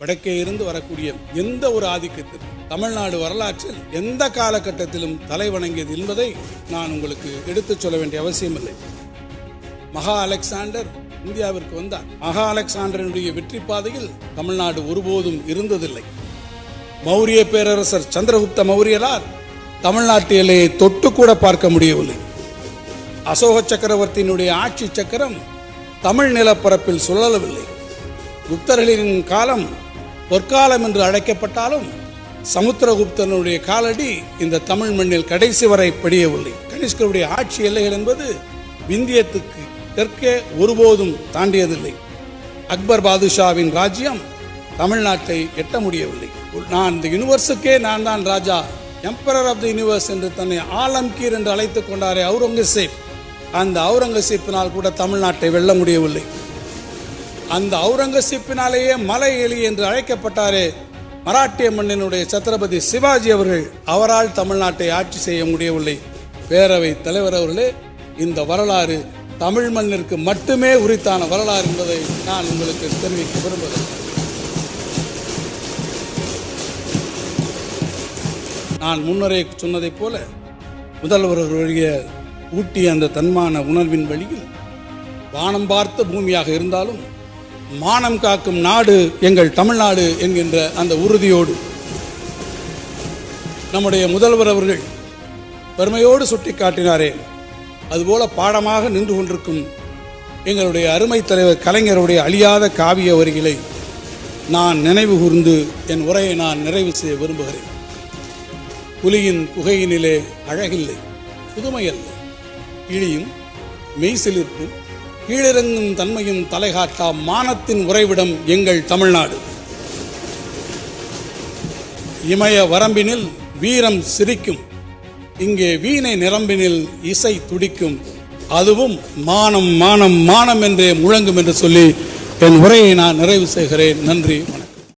வடக்கே இருந்து வரக்கூடிய எந்த ஒரு ஆதிக்கத்திற்கும் தமிழ்நாடு வரலாற்றில் எந்த காலகட்டத்திலும் தலை வணங்கியது என்பதை நான் உங்களுக்கு எடுத்துச் சொல்ல வேண்டிய அவசியமில்லை. மகா அலெக்சாண்டர் இந்தியாவிற்கு வந்தார். மகா அலெக்சாண்டருடைய வெற்றி பாதையில் தமிழ்நாடு ஒருபோதும் இருந்ததில்லை. மௌரிய பேரரசர் சந்திரகுப்த மௌரியரால் தமிழ்நாட்டு எல்லையை தொட்டு கூட பார்க்க முடியவில்லை. அசோக சக்கரவர்த்தியினுடைய ஆட்சி சக்கரம் தமிழ் நிலப்பரப்பில் சுழலவில்லை. குப்தர்களின் காலம் பொற்காலம் என்று அழைக்கப்பட்டாலும் சமுத்திரகுப்தனுடைய காலடி இந்த தமிழ் மண்ணில் கடைசி வரை படியவில்லை. கனிஷ்கருடைய ஆட்சி எல்லைகள் என்பது விந்தியத்துக்கு தெற்கே ஒருபோதும் தாண்டியதில்லை. அக்பர் பாதுஷாவின் ராஜ்யம் தமிழ்நாட்டை எட்ட முடியவில்லை. நான் இந்த யூனிவர்ஸுக்கே நான் தான் ராஜா, எம்பரர் ஆஃப் தி யூனிவர்ஸ் என்று தன்னை ஆலம்கீர் என்று அழைத்துக் கொண்டாரே அவுரங்கசீப், அந்த அவுரங்கசீப்பினால் கூட தமிழ்நாட்டை வெல்ல முடியவில்லை. அந்த அவுரங்கசீப்பினாலேயே மலை எலி என்று அழைக்கப்பட்டாரே மராட்டிய மண்ணினுடைய சத்ரபதி சிவாஜி அவர்கள், அவரால் தமிழ்நாட்டை ஆட்சி செய்ய முடியவில்லை. பேரவை தலைவர் அவர்களே, இந்த வரலாறு தமிழ் மண்ணிற்கு மட்டுமே உரித்தான வரலாறு என்பதை நான் உங்களுக்கு தெரிவிக்க விரும்புகிறேன். நான் முன்னரே சொன்னதைப் போல முதல்வர்களுடைய ஊட்டிய அந்த தன்மான உணர்வின் வழியில் வானம் பார்த்த பூமியாக இருந்தாலும் மானம் காக்கும் நாடு எங்கள் தமிழ்நாடு என்கின்ற அந்த உறுதியோடு நம்முடைய முதல்வர் அவர்கள் பெருமையோடு சுட்டி காட்டினாரே, அதுபோல பாடமாக நின்று கொண்டிருக்கும் எங்களுடைய அருமை தலைவர் கலைஞருடைய அழியாத காவிய வரிகளை நான் நினைவு கூர்ந்து என் உரையை நான் நிறைவு செய்ய விரும்புகிறேன். புலியின் குகையினிலே அழகில்லை, புதுமையல்ல, இழியும் மெய்சிலிருப்பும் கீழிறங்கும் தன்மையும் தலைகாட்டா மானத்தின் உறைவிடம் எங்கள் தமிழ்நாடு. இமய வரம்பினில் வீரம் சிரிக்கும், இங்கே வீணை நிரம்பினில் இசை துடிக்கும், அதுவும் மானம் மானம் மானம் என்றே முழங்கும் என்று சொல்லி என் உரையை நான் நிறைவு செய்கிறேன். நன்றி.